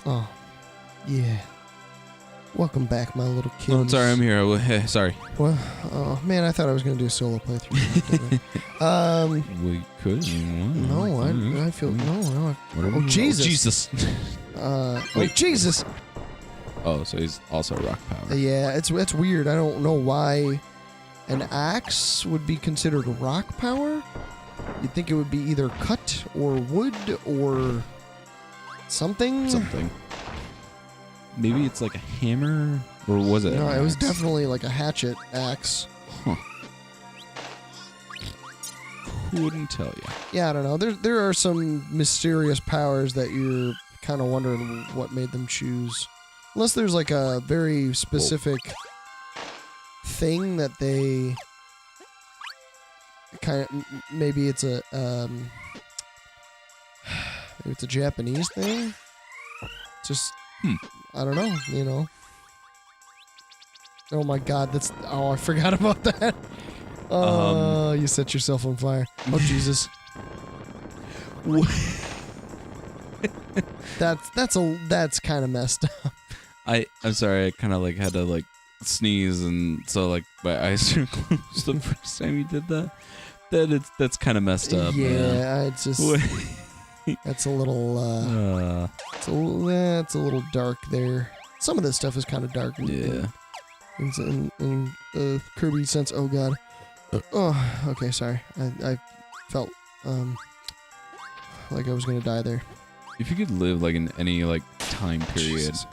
Oh, yeah. Welcome back, my little kid. Oh, sorry, I'm here. Sorry. Well, oh man, I thought I was gonna do a solo playthrough. We could. No, I feel no. Oh Jesus! Jesus. Wait, Jesus! Oh, so he's also rock power. Yeah, it's weird. I don't know why an axe would be considered rock power. You'd think it would be either cut or wood or something. Something. Maybe it's like a hammer, or was it? No, it was axe? definitely like a hatchet axe. Huh. Couldn't tell you. Yeah, I don't know. There are some mysterious powers that you're kind of wondering what made them choose. Unless there's like a very specific thing that they kind of maybe it's a maybe it's a Japanese thing. Just I don't know, you know. Oh my God, I forgot about that. You set yourself on fire. Oh Jesus. That's kind of messed up. I'm sorry, I kind of like had to like sneeze, and so like my eyes were closed the first time you did that. That's kind of messed up. Yeah, man. it's just that's a little it's a little dark there. Some of this stuff is kind of dark. Yeah. In Kirby sense. Oh God. Oh, okay. Sorry. I felt like I was gonna die there. If you could live like in any like time period, Jesus.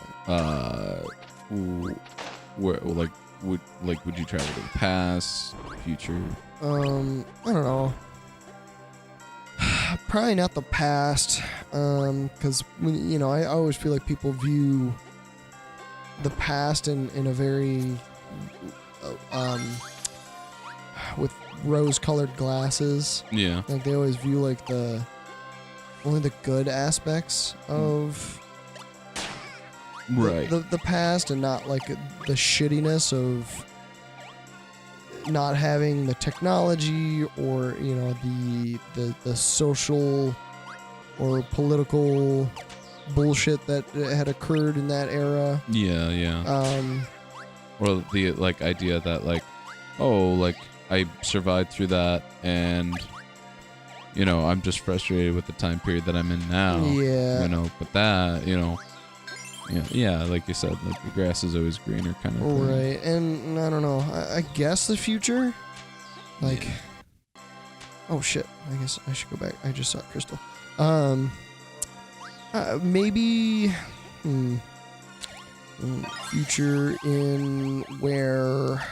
where would you travel to the past, future? I don't know. Probably not the past, because you know, I always feel like people view the past in a very with rose-colored glasses. Yeah. Like they always view like only the good aspects of the past, and not like the shittiness of not having the technology, or you know, the social or political bullshit that had occurred in that era. Yeah. Or the like idea that like, oh, like I survived through that, and you know, I'm just frustrated with the time period that I'm in now. Yeah. You know, but that, you know, yeah, like you said, like the grass is always greener kind of thing. Right, and I don't know. I guess the future, like, oh shit. I guess I should go back. I just saw Crystal. Maybe future in where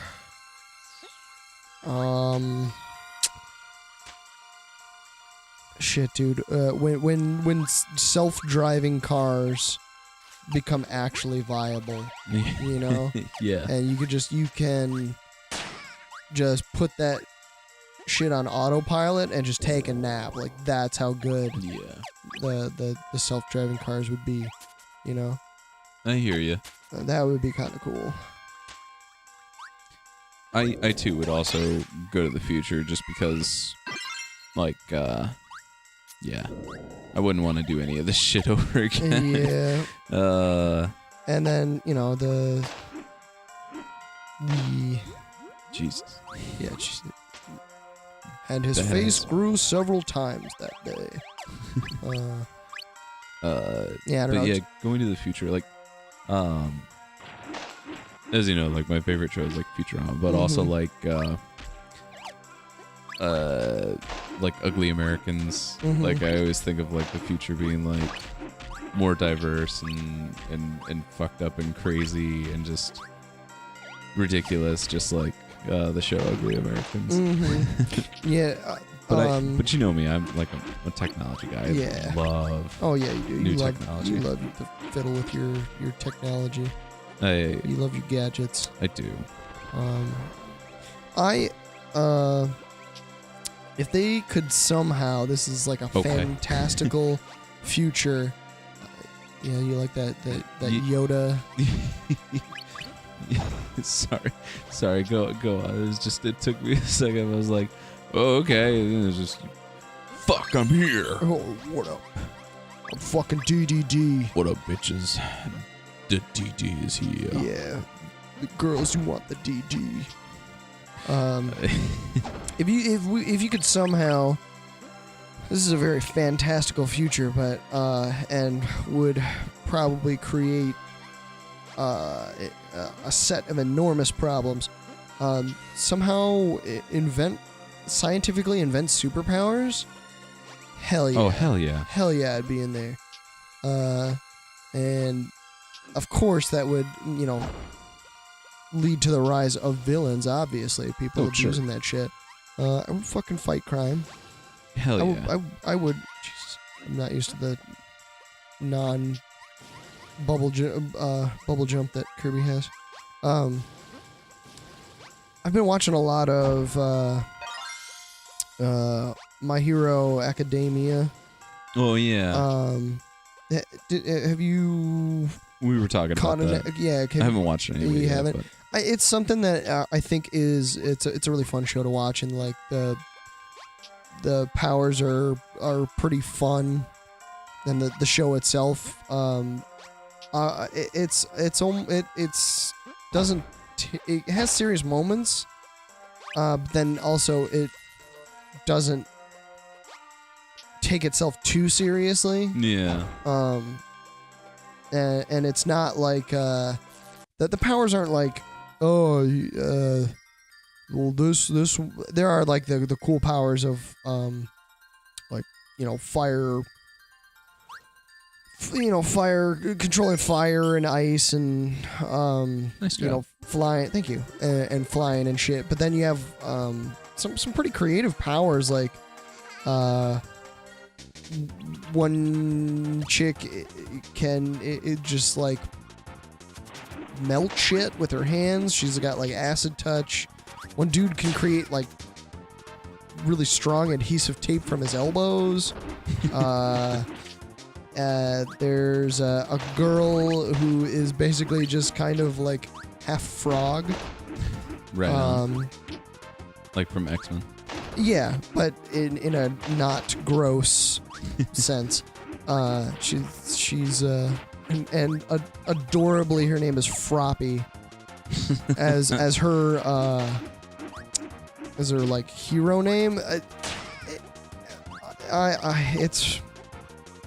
shit, dude. When self-driving cars become actually viable, you know. Yeah. And you can just put that shit on autopilot and just take a nap. Like that's how good the self-driving cars would be, you know. I hear you. That would be kind of cool. I too would also go to the future just because, like, yeah, I wouldn't want to do any of this shit over again. Yeah. And then, you know, the Jesus. Yeah, and his face grew several times that day. Yeah, I don't know. Yeah, going to the future, like, as you know, like my favorite show is like Futurama, but also like Ugly Americans. Like I always think of like the future being like more diverse and fucked up and crazy and just ridiculous, just like the show Ugly Americans. Yeah. But you know me, I'm like a technology guy. Yeah. I love. Oh yeah, you do. New technology. You love to fiddle with your technology. You love your gadgets. I do. If they could somehow, this is like a fantastical future. You know, you like that Yoda. Sorry. Go on. It took me a second. I was like, oh, okay. And it was just, fuck, I'm here. Oh, what up? I'm fucking DDD. What up, bitches? The DD is here. Yeah, the girls who want the DD. If you could somehow, this is a very fantastical future, but and would probably create a set of enormous problems. Somehow scientifically invent superpowers. Hell yeah! Oh hell yeah! Hell yeah! I'd be in there. And of course that would lead to the rise of villains. Obviously, people abusing that shit. I would fucking fight crime. Hell yeah! I would. Jesus, I'm not used to the non-bubble bubble jump that Kirby has. I've been watching a lot of My Hero Academia. Oh yeah. Have you? We were talking about that. Yeah, I haven't watched any of it You yet, haven't. It's something that I think it's a really fun show to watch, and like the powers are pretty fun, and the show itself it has serious moments, but then also it doesn't take itself too seriously. Yeah. And it's not like that. The powers aren't like, well, this there are like the cool powers of like fire. Fire, controlling fire and ice and nice job. flying. Thank you, and flying and shit. But then you have some pretty creative powers, like one chick can just like melt shit with her hands. She's got like acid touch. One dude can create like really strong adhesive tape from his elbows. There's a girl who is basically just kind of like half frog. Right. Like from X-Men. Yeah, but in a not gross sense. She's and adorably her name is Froppy. as her like hero name.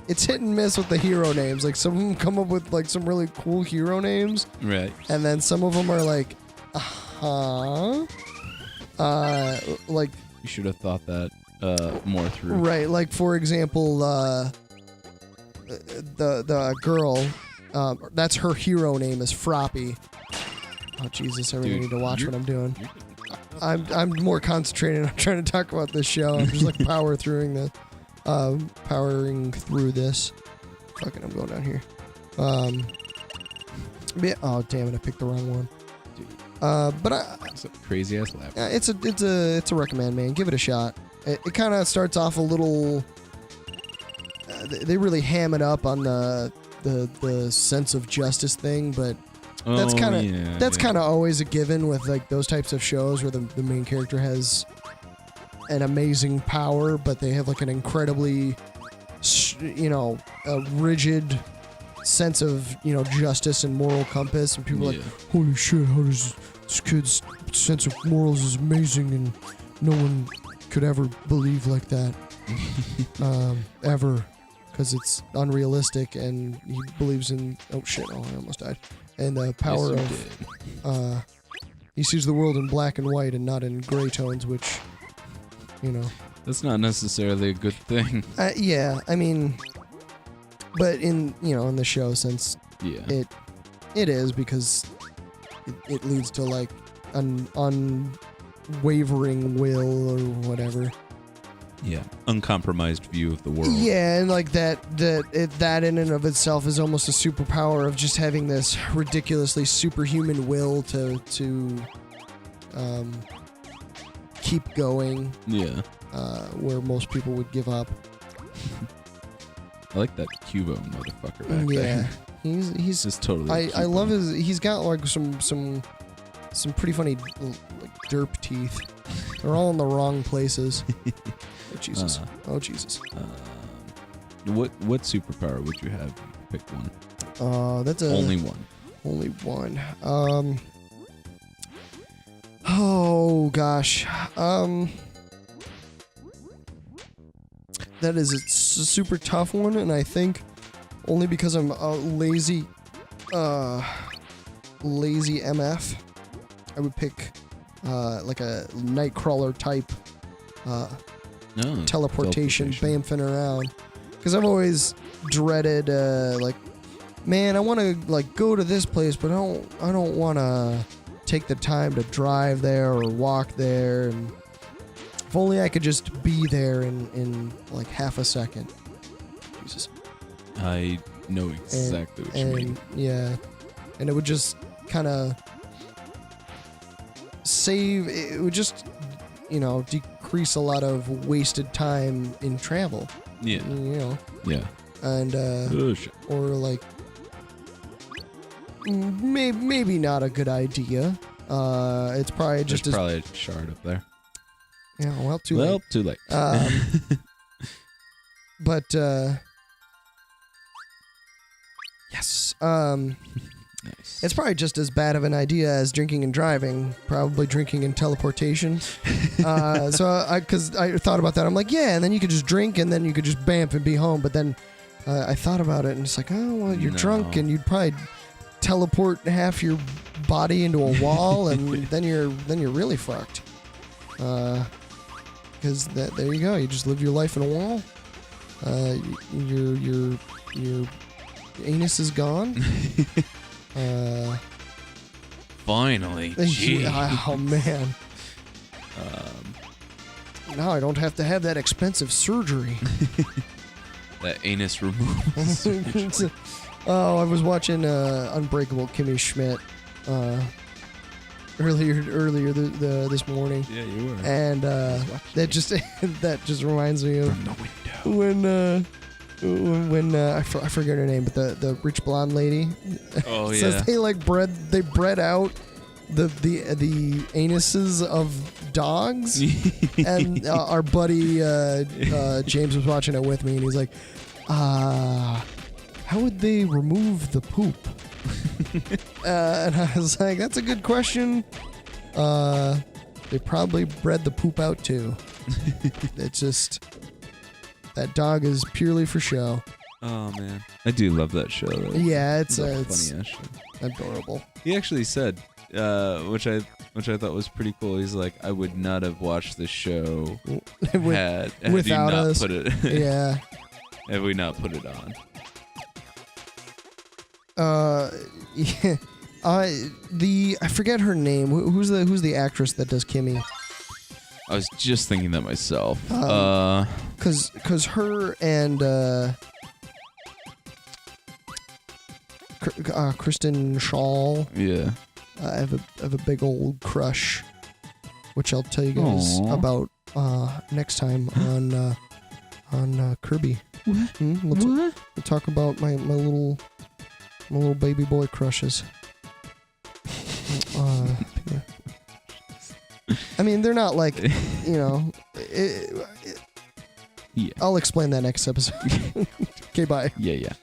It's hit and miss with the hero names. Like some of them come up with like some really cool hero names, right? And then some of them are like, like you should have thought that more through. Right, like for example, the girl, that's her hero name is Froppy. Oh Jesus, I really need to watch what I'm doing. I'm more concentrated on trying to talk about this show. I'm just like powering through this. Fucking, I'm going down here. Yeah, oh damn it, I picked the wrong one. But it's a crazy ass lap. It's a recommend, man. Give it a shot. It kind of starts off a little. They really ham it up on the sense of justice thing, but that's kind of always a given with like those types of shows where the main character has an amazing power, but they have like an incredibly, a rigid sense of justice and moral compass, and people are like, holy shit, how does this kid's sense of morals is amazing, and no one could ever believe like that, ever, because it's unrealistic, and he believes in I almost died, and the power of he sees the world in black and white and not in gray tones, which that's not necessarily a good thing. Yeah, I mean, but in the show, since it is, because it leads to like an unwavering will or whatever. Yeah, uncompromised view of the world. Yeah, and like that in and of itself is almost a superpower of just having this ridiculously superhuman will to keep going. Yeah. Where most people would give up. I like that Cubo motherfucker back there. He's just totally. I love his. He's got like some pretty funny like derp teeth. They're all in the wrong places. Oh Jesus! What superpower would you have if you picked one? That's Only one. Only one. Oh gosh. That is a super tough one, and I think only because I'm a lazy MF, I would pick like a Nightcrawler type teleportation, bamfing around. Because I've always dreaded like, man, I want to like go to this place, but I don't want to take the time to drive there or walk there. And if only I could just be there in like half a second. Jesus. I know exactly what you mean. Yeah, and it would just kind of save. It would just, decrease a lot of wasted time in travel. Yeah. Yeah. And or like maybe not a good idea. It's probably just probably a shard up there. Yeah, well, too late. Too late. But yes. Nice. It's probably just as bad of an idea as drinking and driving. Probably drinking and teleportation. Because I thought about that. I'm like, yeah, and then you could just drink and then you could just bamf and be home. But then I thought about it and it's like, oh, well, you're drunk and you'd probably teleport half your body into a wall and then you're really fucked. Because there you go. You just live your life in a wall. Your anus is gone. Finally. Gee. Oh man. Now I don't have to have that expensive surgery. That anus removal surgery. Oh, I was watching Unbreakable Kimmy Schmidt earlier this morning. Yeah, you were. And that just reminds me of From the window. when I forget her name, but the rich blonde lady. Oh says yeah. they bred out the anuses of dogs. And our buddy James was watching it with me, and he's like, how would they remove the poop? And I was like, that's a good question. They probably bred the poop out too. It's just, that dog is purely for show. Oh man, I do love that show though. Yeah, it's funny ass show. Adorable. He actually said, which I thought was pretty cool. He's like, I would not have watched the show had without you not us. put it. Yeah. Had we not put it on. Yeah. I forget her name. Who's the actress that does Kimmy? I was just thinking that myself. Cause her and Kristen Shaw. Yeah. I have a big old crush, which I'll tell you guys about next time on Kirby. What? We'll talk about my little baby boy crushes. Yeah. I mean, they're not like, yeah. I'll explain that next episode. Okay, bye. Yeah.